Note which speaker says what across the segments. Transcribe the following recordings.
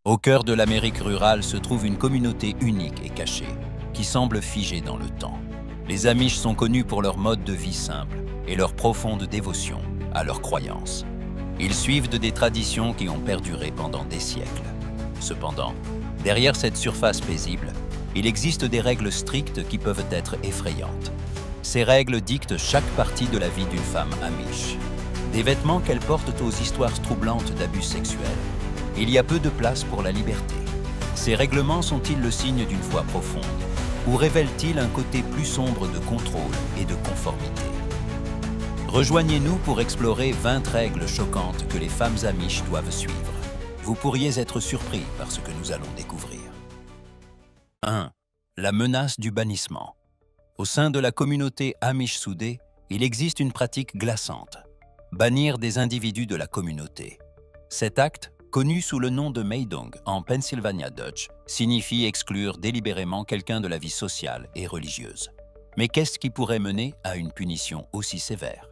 Speaker 1: Au cœur de l'Amérique rurale se trouve une communauté unique et cachée, qui semble figée dans le temps. Les Amish sont connus pour leur mode de vie simple et leur profonde dévotion à leurs croyances. Ils suivent des traditions qui ont perduré pendant des siècles. Cependant, derrière cette surface paisible, il existe des règles strictes qui peuvent être effrayantes. Ces règles dictent chaque partie de la vie d'une femme Amish. Des vêtements qu'elle porte aux histoires troublantes d'abus sexuels. Il y a peu de place pour la liberté. Ces règlements sont-ils le signe d'une foi profonde ou révèlent-ils un côté plus sombre de contrôle et de conformité? Rejoignez-nous pour explorer 20 règles choquantes que les femmes Amish doivent suivre. Vous pourriez être surpris par ce que nous allons découvrir. 1. La menace du bannissement. Au sein de la communauté Amish soudée, il existe une pratique glaçante. Bannir des individus de la communauté. Cet acte, connu sous le nom de Meidong en Pennsylvania Dutch, signifie exclure délibérément quelqu'un de la vie sociale et religieuse. Mais qu'est-ce qui pourrait mener à une punition aussi sévère?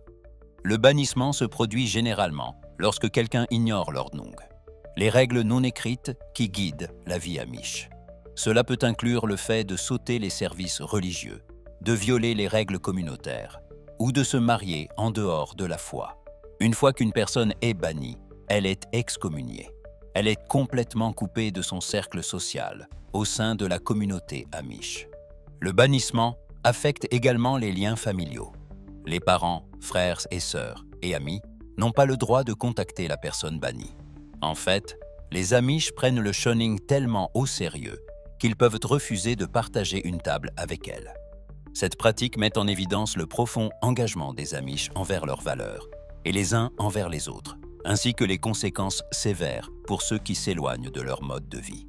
Speaker 1: Le bannissement se produit généralement lorsque quelqu'un ignore l'ordnung, les règles non écrites qui guident la vie Amish. Cela peut inclure le fait de sauter les services religieux, de violer les règles communautaires ou de se marier en dehors de la foi. Une fois qu'une personne est bannie, elle est excommuniée. Elle est complètement coupée de son cercle social au sein de la communauté Amish. Le bannissement affecte également les liens familiaux. Les parents, frères et sœurs et amis n'ont pas le droit de contacter la personne bannie. En fait, les Amish prennent le shunning tellement au sérieux qu'ils peuvent refuser de partager une table avec elle. Cette pratique met en évidence le profond engagement des Amish envers leurs valeurs et les uns envers les autres, ainsi que les conséquences sévères pour ceux qui s'éloignent de leur mode de vie.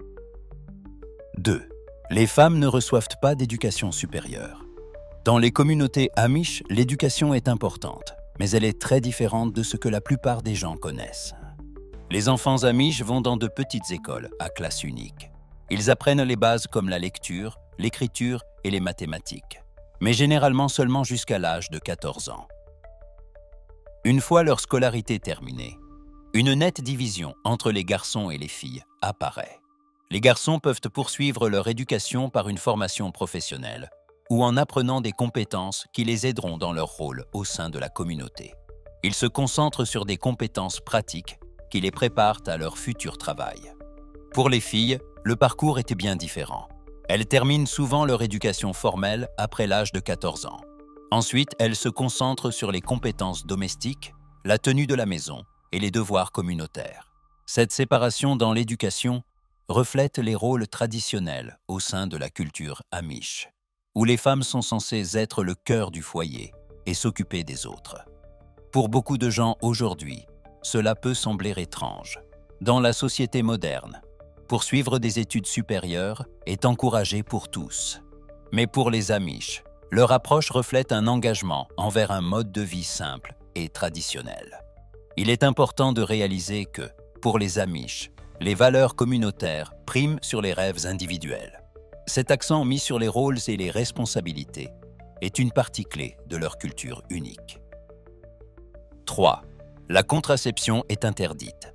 Speaker 1: 2. Les femmes ne reçoivent pas d'éducation supérieure. Dans les communautés Amish, l'éducation est importante, mais elle est très différente de ce que la plupart des gens connaissent. Les enfants Amish vont dans de petites écoles à classe unique. Ils apprennent les bases comme la lecture, l'écriture et les mathématiques, mais généralement seulement jusqu'à l'âge de 14 ans. Une fois leur scolarité terminée, une nette division entre les garçons et les filles apparaît. Les garçons peuvent poursuivre leur éducation par une formation professionnelle ou en apprenant des compétences qui les aideront dans leur rôle au sein de la communauté. Ils se concentrent sur des compétences pratiques qui les préparent à leur futur travail. Pour les filles, le parcours était bien différent. Elles terminent souvent leur éducation formelle après l'âge de 14 ans. Ensuite, elles se concentrent sur les compétences domestiques, la tenue de la maison et les devoirs communautaires. Cette séparation dans l'éducation reflète les rôles traditionnels au sein de la culture Amish, où les femmes sont censées être le cœur du foyer et s'occuper des autres. Pour beaucoup de gens aujourd'hui, cela peut sembler étrange. Dans la société moderne, poursuivre des études supérieures est encouragé pour tous. Mais pour les Amish, leur approche reflète un engagement envers un mode de vie simple et traditionnel. Il est important de réaliser que, pour les Amish, les valeurs communautaires priment sur les rêves individuels. Cet accent mis sur les rôles et les responsabilités est une partie clé de leur culture unique. 3. La contraception est interdite.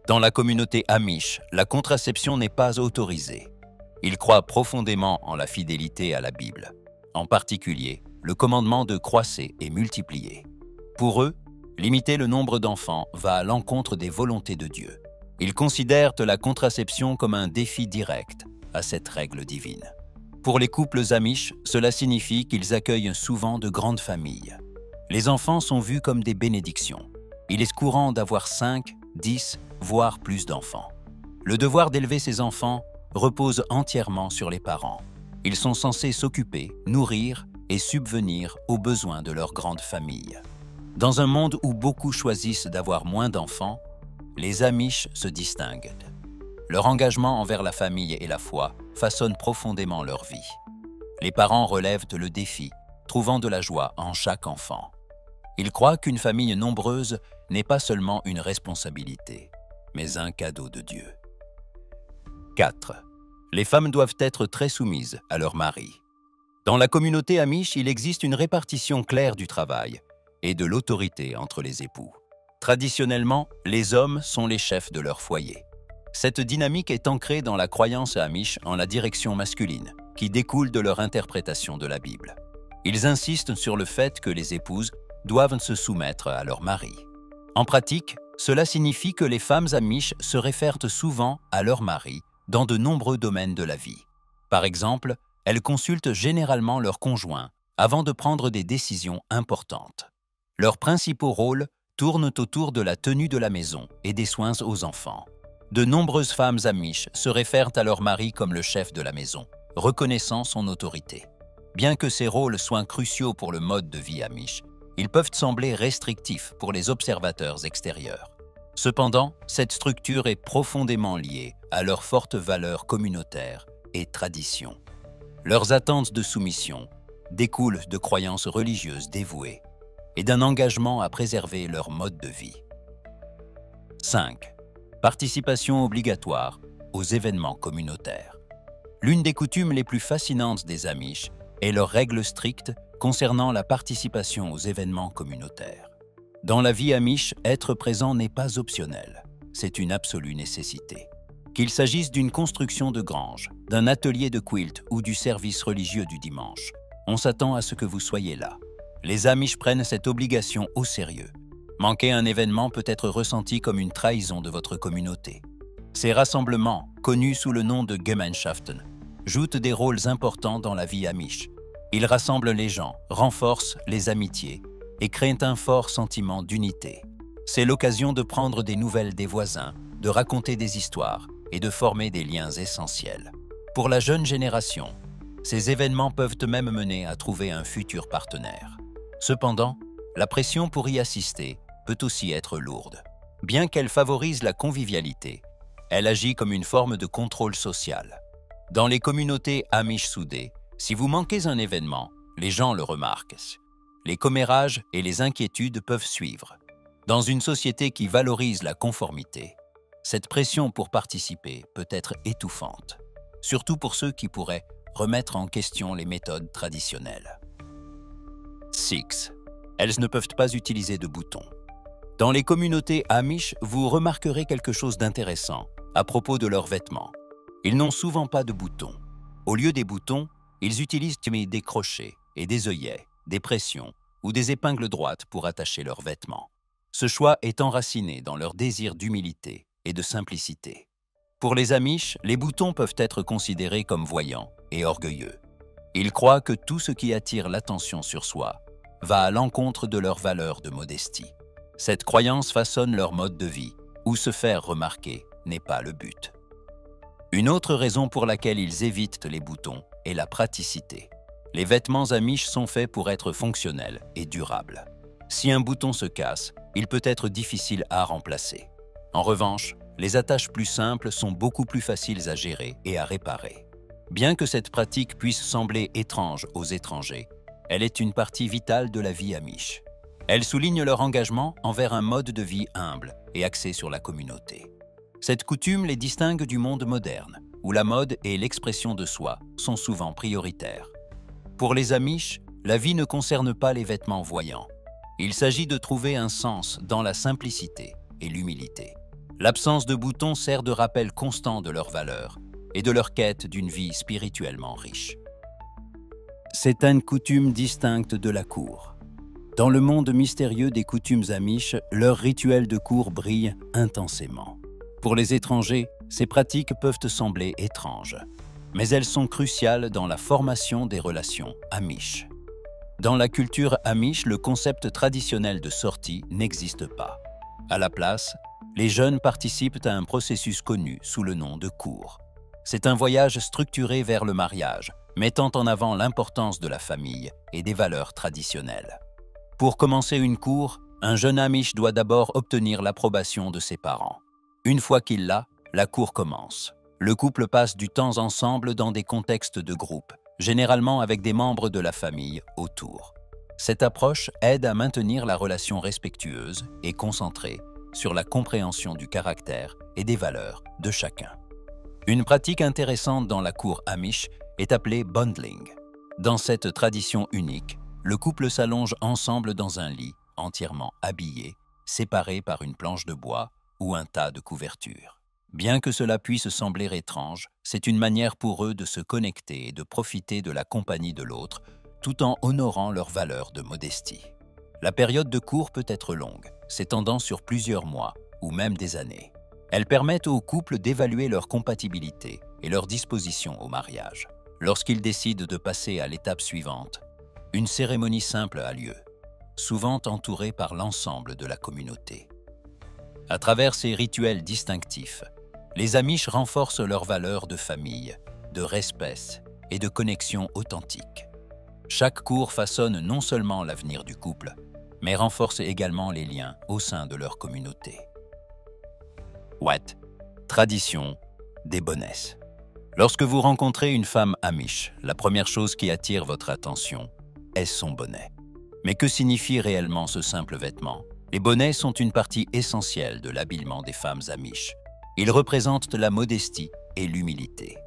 Speaker 1: Dans la communauté Amish, la contraception n'est pas autorisée. Ils croient profondément en la fidélité à la Bible. En particulier, le commandement de croître et multiplier. Pour eux, limiter le nombre d'enfants va à l'encontre des volontés de Dieu. Ils considèrent la contraception comme un défi direct à cette règle divine. Pour les couples Amish, cela signifie qu'ils accueillent souvent de grandes familles. Les enfants sont vus comme des bénédictions. Il est courant d'avoir 5, 10, voire plus d'enfants. Le devoir d'élever ces enfants repose entièrement sur les parents. Ils sont censés s'occuper, nourrir et subvenir aux besoins de leur grande famille. Dans un monde où beaucoup choisissent d'avoir moins d'enfants, les Amish se distinguent. Leur engagement envers la famille et la foi façonne profondément leur vie. Les parents relèvent le défi, trouvant de la joie en chaque enfant. Ils croient qu'une famille nombreuse n'est pas seulement une responsabilité, mais un cadeau de Dieu. 4. Les femmes doivent être très soumises à leur mari. Dans la communauté Amish, il existe une répartition claire du travail et de l'autorité entre les époux. Traditionnellement, les hommes sont les chefs de leur foyer. Cette dynamique est ancrée dans la croyance amish en la direction masculine, qui découle de leur interprétation de la Bible. Ils insistent sur le fait que les épouses doivent se soumettre à leur mari. En pratique, cela signifie que les femmes amish se réfèrent souvent à leur mari dans de nombreux domaines de la vie. Par exemple, elles consultent généralement leur conjoint avant de prendre des décisions importantes. Leurs principaux rôles tournent autour de la tenue de la maison et des soins aux enfants. De nombreuses femmes amish se réfèrent à leur mari comme le chef de la maison, reconnaissant son autorité. Bien que ces rôles soient cruciaux pour le mode de vie amish, ils peuvent sembler restrictifs pour les observateurs extérieurs. Cependant, cette structure est profondément liée à leurs fortes valeurs communautaires et traditions. Leurs attentes de soumission découlent de croyances religieuses dévouées et d'un engagement à préserver leur mode de vie. 5. Participation obligatoire aux événements communautaires. L'une des coutumes les plus fascinantes des Amish est leur règle stricte concernant la participation aux événements communautaires. Dans la vie Amish, être présent n'est pas optionnel, c'est une absolue nécessité. Qu'il s'agisse d'une construction de grange, d'un atelier de quilt ou du service religieux du dimanche, on s'attend à ce que vous soyez là. Les Amish prennent cette obligation au sérieux. Manquer un événement peut être ressenti comme une trahison de votre communauté. Ces rassemblements, connus sous le nom de Gemeinschaften, jouent des rôles importants dans la vie Amish. Ils rassemblent les gens, renforcent les amitiés et créent un fort sentiment d'unité. C'est l'occasion de prendre des nouvelles des voisins, de raconter des histoires et de former des liens essentiels. Pour la jeune génération, ces événements peuvent même mener à trouver un futur partenaire. Cependant, la pression pour y assister peut aussi être lourde. Bien qu'elle favorise la convivialité, elle agit comme une forme de contrôle social. Dans les communautés Amish soudées, si vous manquez un événement, les gens le remarquent. Les commérages et les inquiétudes peuvent suivre. Dans une société qui valorise la conformité, cette pression pour participer peut être étouffante, surtout pour ceux qui pourraient remettre en question les méthodes traditionnelles. 6. Elles ne peuvent pas utiliser de boutons. Dans les communautés Amish, vous remarquerez quelque chose d'intéressant à propos de leurs vêtements. Ils n'ont souvent pas de boutons. Au lieu des boutons, ils utilisent des crochets et des œillets, des pressions ou des épingles droites pour attacher leurs vêtements. Ce choix est enraciné dans leur désir d'humilité et de simplicité. Pour les Amish, les boutons peuvent être considérés comme voyants et orgueilleux. Ils croient que tout ce qui attire l'attention sur soi va à l'encontre de leurs valeurs de modestie. Cette croyance façonne leur mode de vie, où se faire remarquer n'est pas le but. Une autre raison pour laquelle ils évitent les boutons est la praticité. Les vêtements Amish sont faits pour être fonctionnels et durables. Si un bouton se casse, il peut être difficile à remplacer. En revanche, les attaches plus simples sont beaucoup plus faciles à gérer et à réparer. Bien que cette pratique puisse sembler étrange aux étrangers, elle est une partie vitale de la vie Amish. Elle souligne leur engagement envers un mode de vie humble et axé sur la communauté. Cette coutume les distingue du monde moderne, où la mode et l'expression de soi sont souvent prioritaires. Pour les Amish, la vie ne concerne pas les vêtements voyants. Il s'agit de trouver un sens dans la simplicité et l'humilité. L'absence de boutons sert de rappel constant de leurs valeurs et de leur quête d'une vie spirituellement riche. C'est une coutume distincte de la cour. Dans le monde mystérieux des coutumes Amish, leur rituel de cour brille intensément. Pour les étrangers, ces pratiques peuvent sembler étranges, mais elles sont cruciales dans la formation des relations Amish. Dans la culture Amish, le concept traditionnel de sortie n'existe pas. À la place, les jeunes participent à un processus connu sous le nom de cour. C'est un voyage structuré vers le mariage, mettant en avant l'importance de la famille et des valeurs traditionnelles. Pour commencer une cour, un jeune Amish doit d'abord obtenir l'approbation de ses parents. Une fois qu'il l'a, la cour commence. Le couple passe du temps ensemble dans des contextes de groupe, généralement avec des membres de la famille autour. Cette approche aide à maintenir la relation respectueuse et concentrée sur la compréhension du caractère et des valeurs de chacun. Une pratique intéressante dans la cour Amish est appelée bundling. Dans cette tradition unique, le couple s'allonge ensemble dans un lit entièrement habillé, séparé par une planche de bois ou un tas de couvertures. Bien que cela puisse sembler étrange, c'est une manière pour eux de se connecter et de profiter de la compagnie de l'autre, tout en honorant leur valeur de modestie. La période de cours peut être longue, s'étendant sur plusieurs mois ou même des années. Elles permettent aux couples d'évaluer leur compatibilité et leur disposition au mariage. Lorsqu'ils décident de passer à l'étape suivante, une cérémonie simple a lieu, souvent entourée par l'ensemble de la communauté. À travers ces rituels distinctifs, les Amish renforcent leurs valeurs de famille, de respect et de connexion authentique. Chaque cours façonne non seulement l'avenir du couple, mais renforce également les liens au sein de leur communauté. Wat, tradition des bonnets. Lorsque vous rencontrez une femme Amish, la première chose qui attire votre attention est son bonnet. Mais que signifie réellement ce simple vêtement? Les bonnets sont une partie essentielle de l'habillement des femmes Amish. Ils représentent la modestie et l'humilité.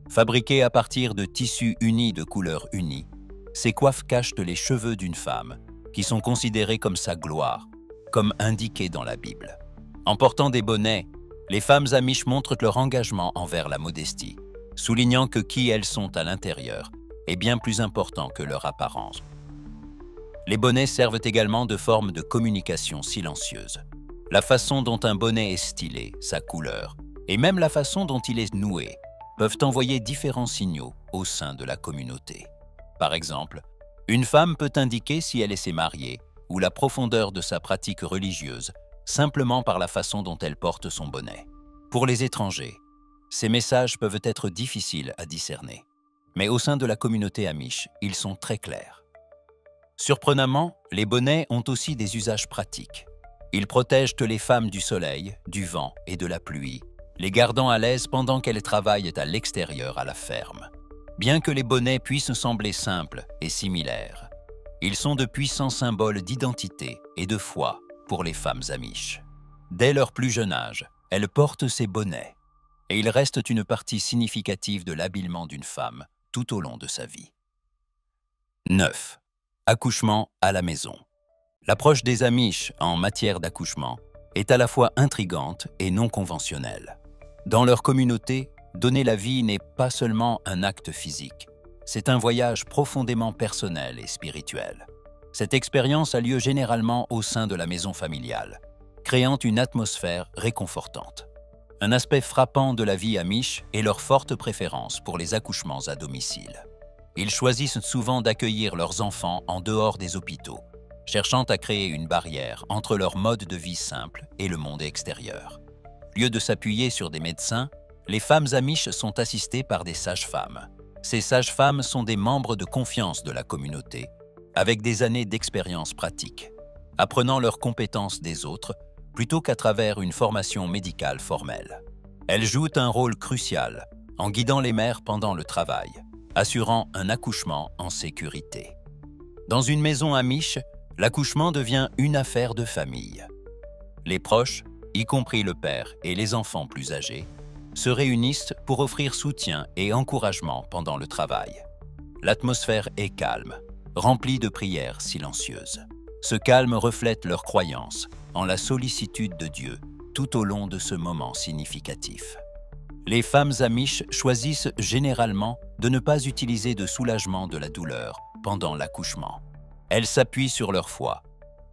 Speaker 1: Fabriqués à partir de tissus unis de couleurs unies, ces coiffes cachent les cheveux d'une femme, qui sont considérés comme sa gloire, comme indiqué dans la Bible. En portant des bonnets, les femmes Amish montrent leur engagement envers la modestie, soulignant que qui elles sont à l'intérieur est bien plus important que leur apparence. Les bonnets servent également de forme de communication silencieuse. La façon dont un bonnet est stylé, sa couleur, et même la façon dont il est noué, peuvent envoyer différents signaux au sein de la communauté. Par exemple, une femme peut indiquer si elle s'est mariée ou la profondeur de sa pratique religieuse simplement par la façon dont elle porte son bonnet. Pour les étrangers, ces messages peuvent être difficiles à discerner, mais au sein de la communauté Amish, ils sont très clairs. Surprenamment, les bonnets ont aussi des usages pratiques. Ils protègent les femmes du soleil, du vent et de la pluie, les gardant à l'aise pendant qu'elles travaillent à l'extérieur à la ferme. Bien que les bonnets puissent sembler simples et similaires, ils sont de puissants symboles d'identité et de foi pour les femmes Amish. Dès leur plus jeune âge, elles portent ces bonnets et ils restent une partie significative de l'habillement d'une femme tout au long de sa vie. 9. Accouchement à la maison. L'approche des Amish en matière d'accouchement est à la fois intrigante et non conventionnelle. Dans leur communauté, donner la vie n'est pas seulement un acte physique, c'est un voyage profondément personnel et spirituel. Cette expérience a lieu généralement au sein de la maison familiale, créant une atmosphère réconfortante. Un aspect frappant de la vie Amish est leur forte préférence pour les accouchements à domicile. Ils choisissent souvent d'accueillir leurs enfants en dehors des hôpitaux, cherchant à créer une barrière entre leur mode de vie simple et le monde extérieur. Au lieu de s'appuyer sur des médecins, les femmes Amish sont assistées par des sages-femmes. Ces sages-femmes sont des membres de confiance de la communauté, avec des années d'expérience pratique, apprenant leurs compétences des autres plutôt qu'à travers une formation médicale formelle. Elles jouent un rôle crucial en guidant les mères pendant le travail, assurant un accouchement en sécurité. Dans une maison Amish, l'accouchement devient une affaire de famille. Les proches, y compris le père et les enfants plus âgés, se réunissent pour offrir soutien et encouragement pendant le travail. L'atmosphère est calme, remplie de prières silencieuses. Ce calme reflète leur croyance en la sollicitude de Dieu tout au long de ce moment significatif. Les femmes Amish choisissent généralement de ne pas utiliser de soulagement de la douleur pendant l'accouchement. Elles s'appuient sur leur foi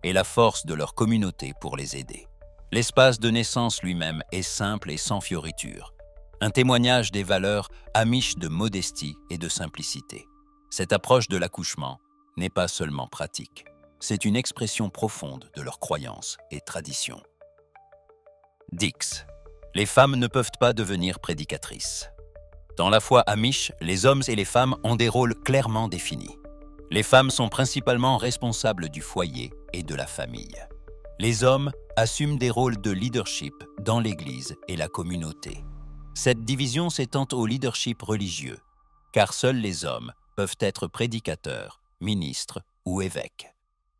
Speaker 1: et la force de leur communauté pour les aider. L'espace de naissance lui-même est simple et sans fioriture, un témoignage des valeurs Amish de modestie et de simplicité. Cette approche de l'accouchement n'est pas seulement pratique, c'est une expression profonde de leurs croyances et traditions. Dix. Les femmes ne peuvent pas devenir prédicatrices. Dans la foi Amish, les hommes et les femmes ont des rôles clairement définis. Les femmes sont principalement responsables du foyer et de la famille. Les hommes assument des rôles de leadership dans l'Église et la communauté. Cette division s'étend au leadership religieux, car seuls les hommes peuvent être prédicateurs, ministres ou évêques.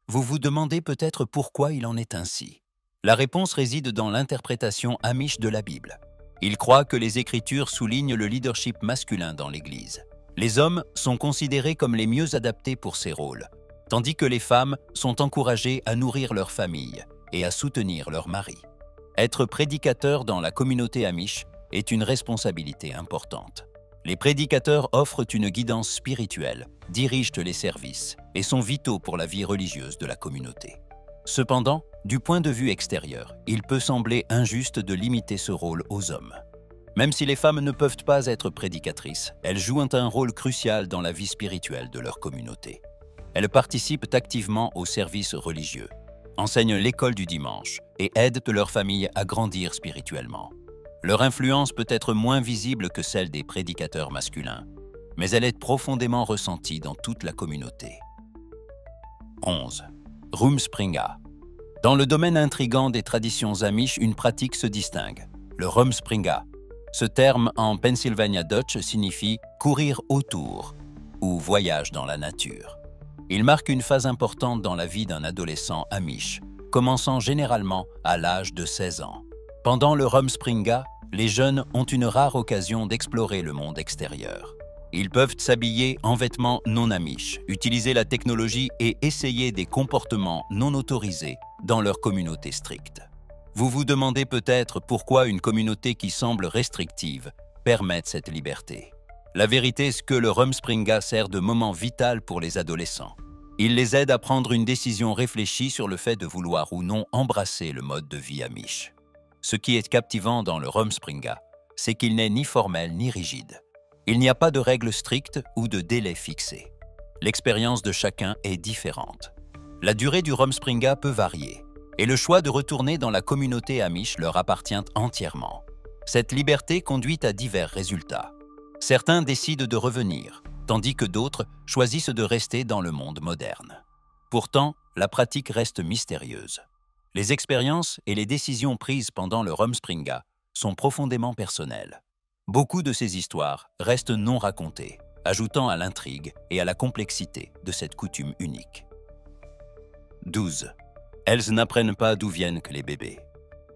Speaker 1: Vous vous demandez peut-être pourquoi il en est ainsi. La réponse réside dans l'interprétation Amish de la Bible. Ils croient que les Écritures soulignent le leadership masculin dans l'Église. Les hommes sont considérés comme les mieux adaptés pour ces rôles, tandis que les femmes sont encouragées à nourrir leur famille et à soutenir leur mari. Être prédicateur dans la communauté Amish est une responsabilité importante. Les prédicateurs offrent une guidance spirituelle, dirigent les services et sont vitaux pour la vie religieuse de la communauté. Cependant, du point de vue extérieur, il peut sembler injuste de limiter ce rôle aux hommes. Même si les femmes ne peuvent pas être prédicatrices, elles jouent un rôle crucial dans la vie spirituelle de leur communauté. Elles participent activement aux services religieux, enseignent l'école du dimanche et aident leur famille à grandir spirituellement. Leur influence peut être moins visible que celle des prédicateurs masculins, mais elle est profondément ressentie dans toute la communauté. 11. Rumspringa. Dans le domaine intrigant des traditions amish, une pratique se distingue, le Rumspringa. Ce terme en Pennsylvania Dutch signifie « courir autour » ou « voyage dans la nature ». Il marque une phase importante dans la vie d'un adolescent amish, commençant généralement à l'âge de 16 ans. Pendant le Rumspringa, les jeunes ont une rare occasion d'explorer le monde extérieur. Ils peuvent s'habiller en vêtements non amish, utiliser la technologie et essayer des comportements non autorisés dans leur communauté stricte. Vous vous demandez peut-être pourquoi une communauté qui semble restrictive permet cette liberté. La vérité est que le Rumspringa sert de moment vital pour les adolescents. Il les aide à prendre une décision réfléchie sur le fait de vouloir ou non embrasser le mode de vie amish. Ce qui est captivant dans le Rumspringa, c'est qu'il n'est ni formel ni rigide. Il n'y a pas de règles strictes ou de délais fixés. L'expérience de chacun est différente. La durée du Rumspringa peut varier, et le choix de retourner dans la communauté amish leur appartient entièrement. Cette liberté conduit à divers résultats. Certains décident de revenir, tandis que d'autres choisissent de rester dans le monde moderne. Pourtant, la pratique reste mystérieuse. Les expériences et les décisions prises pendant le Rumspringa sont profondément personnelles. Beaucoup de ces histoires restent non racontées, ajoutant à l'intrigue et à la complexité de cette coutume unique. 12. Elles n'apprennent pas d'où viennent que les bébés.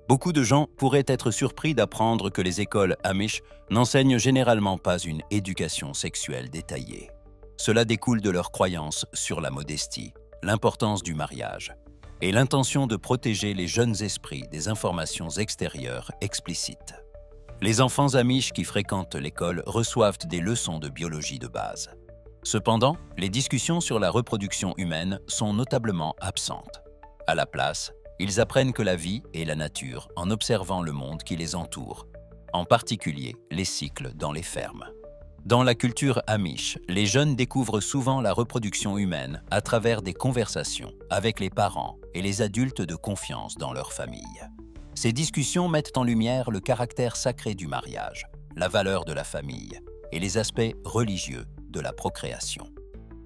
Speaker 1: Beaucoup de gens pourraient être surpris d'apprendre que les écoles amish n'enseignent généralement pas une éducation sexuelle détaillée. Cela découle de leur croyance sur la modestie, l'importance du mariage et l'intention de protéger les jeunes esprits des informations extérieures explicites. Les enfants amish qui fréquentent l'école reçoivent des leçons de biologie de base. Cependant, les discussions sur la reproduction humaine sont notablement absentes. À la place, ils apprennent que la vie est la nature en observant le monde qui les entoure, en particulier les cycles dans les fermes. Dans la culture amish, les jeunes découvrent souvent la reproduction humaine à travers des conversations avec les parents et les adultes de confiance dans leur famille. Ces discussions mettent en lumière le caractère sacré du mariage, la valeur de la famille et les aspects religieux de la procréation.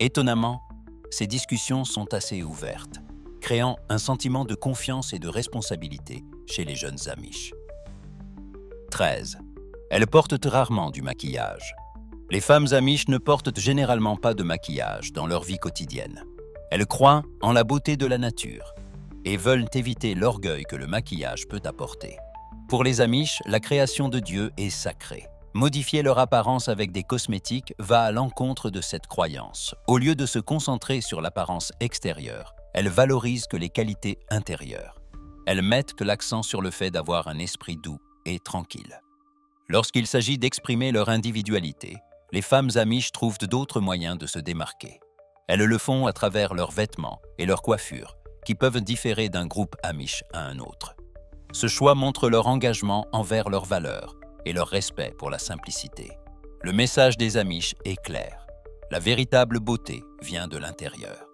Speaker 1: Étonnamment, ces discussions sont assez ouvertes, créant un sentiment de confiance et de responsabilité chez les jeunes amish. 13. Elles portent rarement du maquillage. Les femmes amish ne portent généralement pas de maquillage dans leur vie quotidienne. Elles croient en la beauté de la nature et veulent éviter l'orgueil que le maquillage peut apporter. Pour les amish, la création de Dieu est sacrée. Modifier leur apparence avec des cosmétiques va à l'encontre de cette croyance. Au lieu de se concentrer sur l'apparence extérieure, elles valorisent que les qualités intérieures. Elles mettent que l'accent sur le fait d'avoir un esprit doux et tranquille. Lorsqu'il s'agit d'exprimer leur individualité, les femmes amish trouvent d'autres moyens de se démarquer. Elles le font à travers leurs vêtements et leurs coiffures, qui peuvent différer d'un groupe amish à un autre. Ce choix montre leur engagement envers leurs valeurs et leur respect pour la simplicité. Le message des amish est clair. La véritable beauté vient de l'intérieur.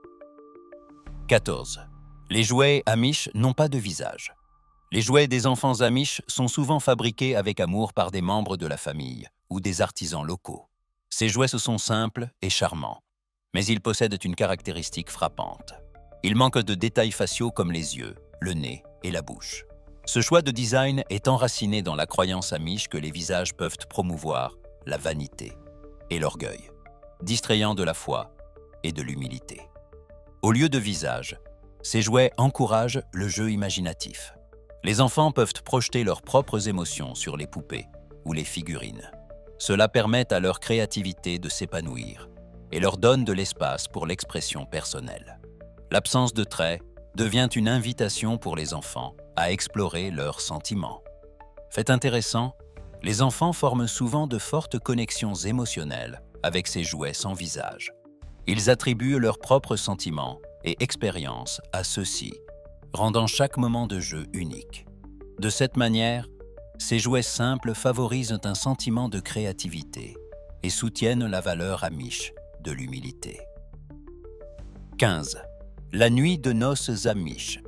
Speaker 1: 14. Les jouets amish n'ont pas de visage. Les jouets des enfants amish sont souvent fabriqués avec amour par des membres de la famille ou des artisans locaux. Ces jouets sont simples et charmants, mais ils possèdent une caractéristique frappante. Ils manquent de détails faciaux comme les yeux, le nez et la bouche. Ce choix de design est enraciné dans la croyance amish que les visages peuvent promouvoir la vanité et l'orgueil, distrayant de la foi et de l'humilité. Au lieu de visage, ces jouets encouragent le jeu imaginatif. Les enfants peuvent projeter leurs propres émotions sur les poupées ou les figurines. Cela permet à leur créativité de s'épanouir et leur donne de l'espace pour l'expression personnelle. L'absence de traits devient une invitation pour les enfants à explorer leurs sentiments. Fait intéressant, les enfants forment souvent de fortes connexions émotionnelles avec ces jouets sans visage. Ils attribuent leurs propres sentiments et expériences à ceux-ci, rendant chaque moment de jeu unique. De cette manière, ces jouets simples favorisent un sentiment de créativité et soutiennent la valeur amish de l'humilité. 15. La nuit de noces amish.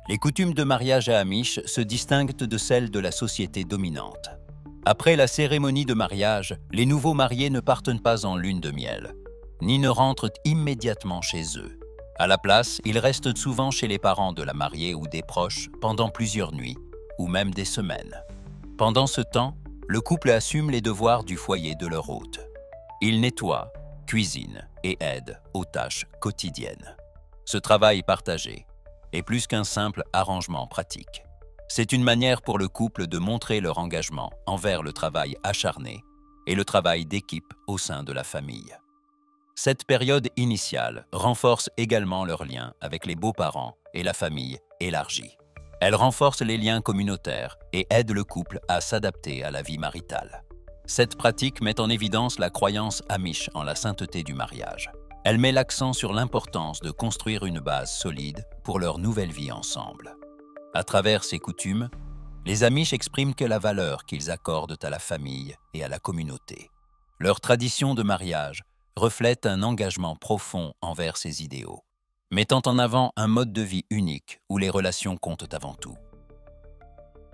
Speaker 1: Les coutumes de mariage à amish se distinguent de celles de la société dominante. Après la cérémonie de mariage, les nouveaux mariés ne partent pas en lune de miel, ni ne rentrent immédiatement chez eux. À la place, ils restent souvent chez les parents de la mariée ou des proches pendant plusieurs nuits, ou même des semaines. Pendant ce temps, le couple assume les devoirs du foyer de leur hôte. Ils nettoient, cuisinent et aident aux tâches quotidiennes. Ce travail partagé est plus qu'un simple arrangement pratique. C'est une manière pour le couple de montrer leur engagement envers le travail acharné et le travail d'équipe au sein de la famille. Cette période initiale renforce également leur lien avec les beaux-parents et la famille élargie. Elle renforce les liens communautaires et aide le couple à s'adapter à la vie maritale. Cette pratique met en évidence la croyance amish en la sainteté du mariage. Elle met l'accent sur l'importance de construire une base solide pour leur nouvelle vie ensemble. À travers ces coutumes, les amish expriment que la valeur qu'ils accordent à la famille et à la communauté. Leur tradition de mariage reflète un engagement profond envers ces idéaux, mettant en avant un mode de vie unique où les relations comptent avant tout.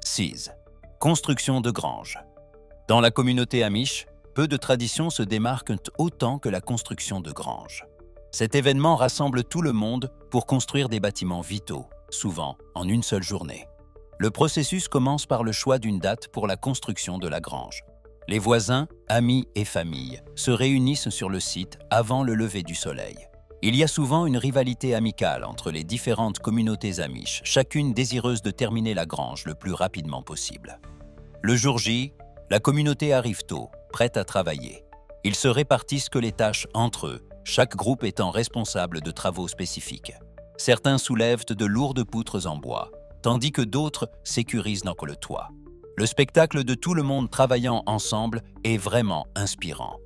Speaker 1: 6. Construction de granges. Dans la communauté amish, peu de traditions se démarquent autant que la construction de granges. Cet événement rassemble tout le monde pour construire des bâtiments vitaux, souvent en une seule journée. Le processus commence par le choix d'une date pour la construction de la grange. Les voisins, amis et familles se réunissent sur le site avant le lever du soleil. Il y a souvent une rivalité amicale entre les différentes communautés amish, chacune désireuse de terminer la grange le plus rapidement possible. Le jour J, la communauté arrive tôt, prête à travailler. Ils se répartissent les tâches entre eux, chaque groupe étant responsable de travaux spécifiques. Certains soulèvent de lourdes poutres en bois, tandis que d'autres sécurisent le toit. Le spectacle de tout le monde travaillant ensemble est vraiment inspirant.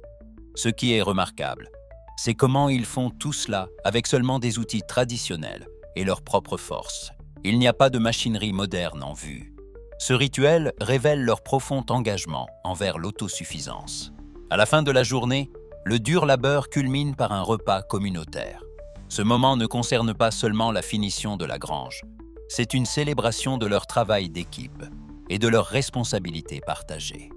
Speaker 1: Ce qui est remarquable, c'est comment ils font tout cela avec seulement des outils traditionnels et leur propre force. Il n'y a pas de machinerie moderne en vue. Ce rituel révèle leur profond engagement envers l'autosuffisance. À la fin de la journée, le dur labeur culmine par un repas communautaire. Ce moment ne concerne pas seulement la finition de la grange, c'est une célébration de leur travail d'équipe et de leurs responsabilités partagées.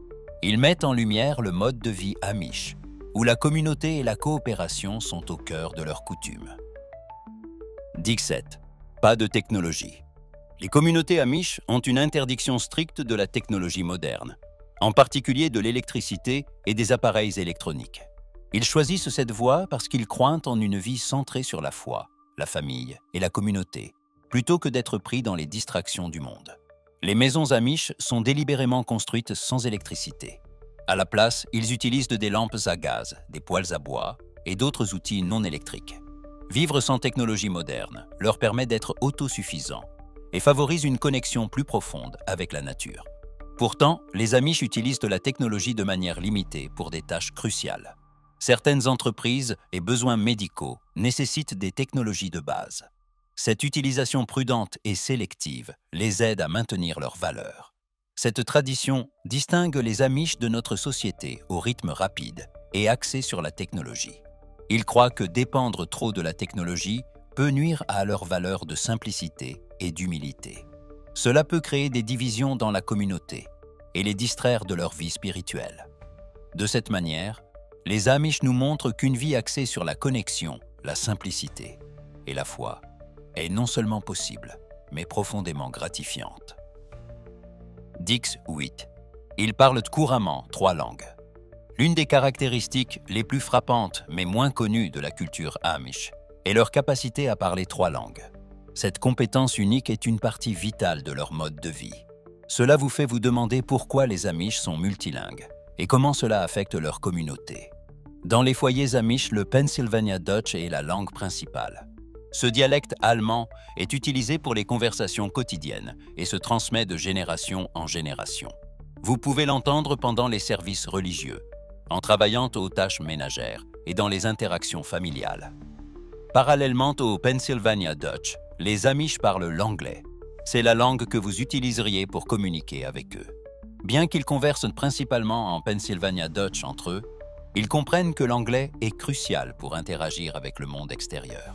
Speaker 1: Ils mettent en lumière le mode de vie amish, où la communauté et la coopération sont au cœur de leurs coutumes. 17. Pas de technologie. Les communautés amish ont une interdiction stricte de la technologie moderne, en particulier de l'électricité et des appareils électroniques. Ils choisissent cette voie parce qu'ils croient en une vie centrée sur la foi, la famille et la communauté, plutôt que d'être pris dans les distractions du monde. Les maisons amish sont délibérément construites sans électricité. À la place, ils utilisent des lampes à gaz, des poêles à bois et d'autres outils non électriques. Vivre sans technologie moderne leur permet d'être autosuffisants et favorise une connexion plus profonde avec la nature. Pourtant, les amish utilisent la technologie de manière limitée pour des tâches cruciales. Certaines entreprises et besoins médicaux nécessitent des technologies de base. Cette utilisation prudente et sélective les aide à maintenir leurs valeurs. Cette tradition distingue les amish de notre société au rythme rapide et axé sur la technologie. Ils croient que dépendre trop de la technologie peut nuire à leurs valeurs de simplicité et d'humilité. Cela peut créer des divisions dans la communauté et les distraire de leur vie spirituelle. De cette manière, les amish nous montrent qu'une vie axée sur la connexion, la simplicité et la foi est non seulement possible, mais profondément gratifiante. Dix 8. Ils parlent couramment 3 langues. L'une des caractéristiques les plus frappantes mais moins connues de la culture amish est leur capacité à parler 3 langues. Cette compétence unique est une partie vitale de leur mode de vie. Cela vous fait vous demander pourquoi les amish sont multilingues et comment cela affecte leur communauté. Dans les foyers amish, le Pennsylvania Dutch est la langue principale. Ce dialecte allemand est utilisé pour les conversations quotidiennes et se transmet de génération en génération. Vous pouvez l'entendre pendant les services religieux, en travaillant aux tâches ménagères et dans les interactions familiales. Parallèlement au Pennsylvania Dutch, les Amish parlent l'anglais. C'est la langue que vous utiliseriez pour communiquer avec eux. Bien qu'ils conversent principalement en Pennsylvania Dutch entre eux, ils comprennent que l'anglais est crucial pour interagir avec le monde extérieur.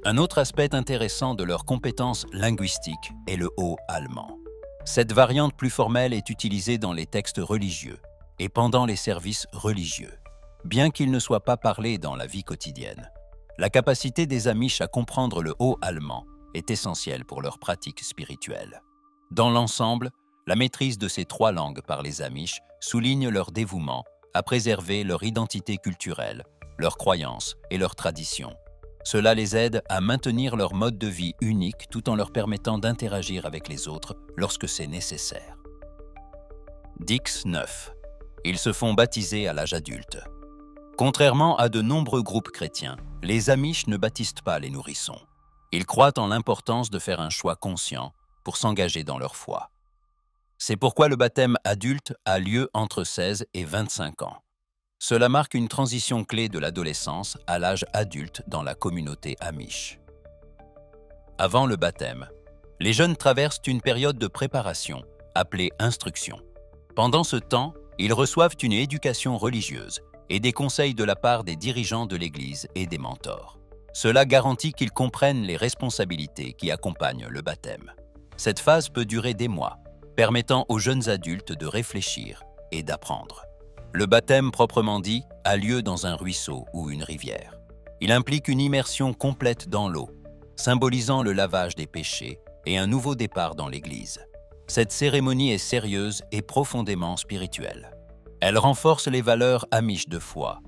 Speaker 1: Un autre aspect intéressant de leurs compétences linguistiques est le haut allemand. Cette variante plus formelle est utilisée dans les textes religieux et pendant les services religieux. Bien qu'il ne soit pas parlé dans la vie quotidienne, la capacité des Amish à comprendre le haut allemand est essentielle pour leur pratique spirituelle. Dans l'ensemble, la maîtrise de ces 3 langues par les Amish souligne leur dévouement à préserver leur identité culturelle, leurs croyances et leurs traditions. Cela les aide à maintenir leur mode de vie unique tout en leur permettant d'interagir avec les autres lorsque c'est nécessaire. Dix 9. Ils se font baptiser à l'âge adulte. Contrairement à de nombreux groupes chrétiens, les Amish ne baptisent pas les nourrissons. Ils croient en l'importance de faire un choix conscient pour s'engager dans leur foi. C'est pourquoi le baptême adulte a lieu entre 16 et 25 ans. Cela marque une transition clé de l'adolescence à l'âge adulte dans la communauté Amish. Avant le baptême, les jeunes traversent une période de préparation, appelée instruction. Pendant ce temps, ils reçoivent une éducation religieuse et des conseils de la part des dirigeants de l'Église et des mentors. Cela garantit qu'ils comprennent les responsabilités qui accompagnent le baptême. Cette phase peut durer des mois, permettant aux jeunes adultes de réfléchir et d'apprendre. Le baptême proprement dit a lieu dans un ruisseau ou une rivière. Il implique une immersion complète dans l'eau, symbolisant le lavage des péchés et un nouveau départ dans l'Église. Cette cérémonie est sérieuse et profondément spirituelle. Elle renforce les valeurs amish de foi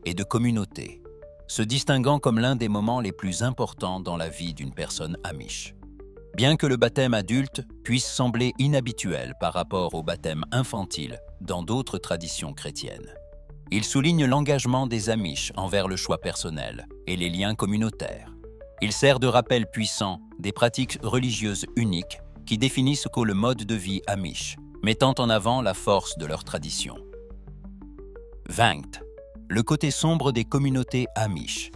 Speaker 1: et de communauté, se distinguant comme l'un des moments les plus importants dans la vie d'une personne amish. Bien que le baptême adulte puisse sembler inhabituel par rapport au baptême infantile dans d'autres traditions chrétiennes, il souligne l'engagement des Amish envers le choix personnel et les liens communautaires. Il sert de rappel puissant des pratiques religieuses uniques qui définissent le mode de vie Amish, mettant en avant la force de leur tradition. 20. Le côté sombre des communautés Amish.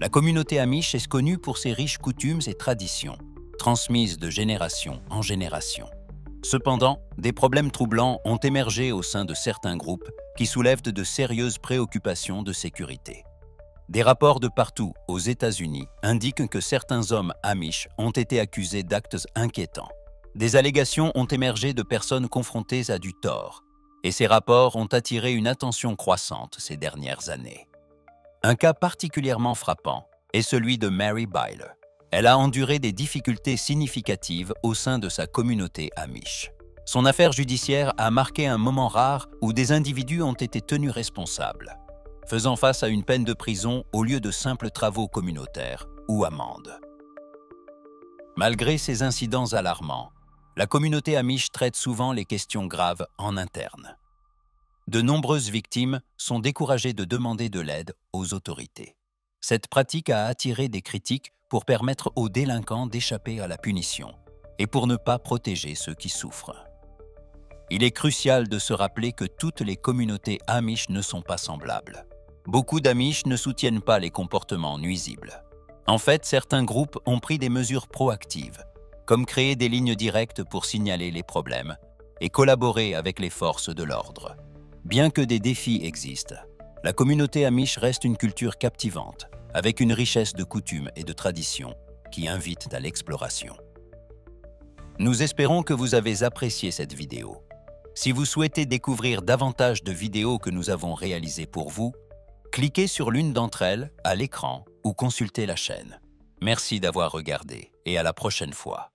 Speaker 1: La communauté Amish est connue pour ses riches coutumes et traditions, transmises de génération en génération. Cependant, des problèmes troublants ont émergé au sein de certains groupes qui soulèvent de sérieuses préoccupations de sécurité. Des rapports de partout aux États-Unis indiquent que certains hommes Amish ont été accusés d'actes inquiétants. Des allégations ont émergé de personnes confrontées à du tort, et ces rapports ont attiré une attention croissante ces dernières années. Un cas particulièrement frappant est celui de Mary Byler. Elle a enduré des difficultés significatives au sein de sa communauté Amish. Son affaire judiciaire a marqué un moment rare où des individus ont été tenus responsables, faisant face à une peine de prison au lieu de simples travaux communautaires ou amendes. Malgré ces incidents alarmants, la communauté Amish traite souvent les questions graves en interne. De nombreuses victimes sont découragées de demander de l'aide aux autorités. Cette pratique a attiré des critiques pour permettre aux délinquants d'échapper à la punition et pour ne pas protéger ceux qui souffrent. Il est crucial de se rappeler que toutes les communautés Amish ne sont pas semblables. Beaucoup d'Amish ne soutiennent pas les comportements nuisibles. En fait, certains groupes ont pris des mesures proactives, comme créer des lignes directes pour signaler les problèmes et collaborer avec les forces de l'ordre. Bien que des défis existent, la communauté Amish reste une culture captivante, avec une richesse de coutumes et de traditions qui invitent à l'exploration. Nous espérons que vous avez apprécié cette vidéo. Si vous souhaitez découvrir davantage de vidéos que nous avons réalisées pour vous, cliquez sur l'une d'entre elles à l'écran ou consultez la chaîne. Merci d'avoir regardé et à la prochaine fois.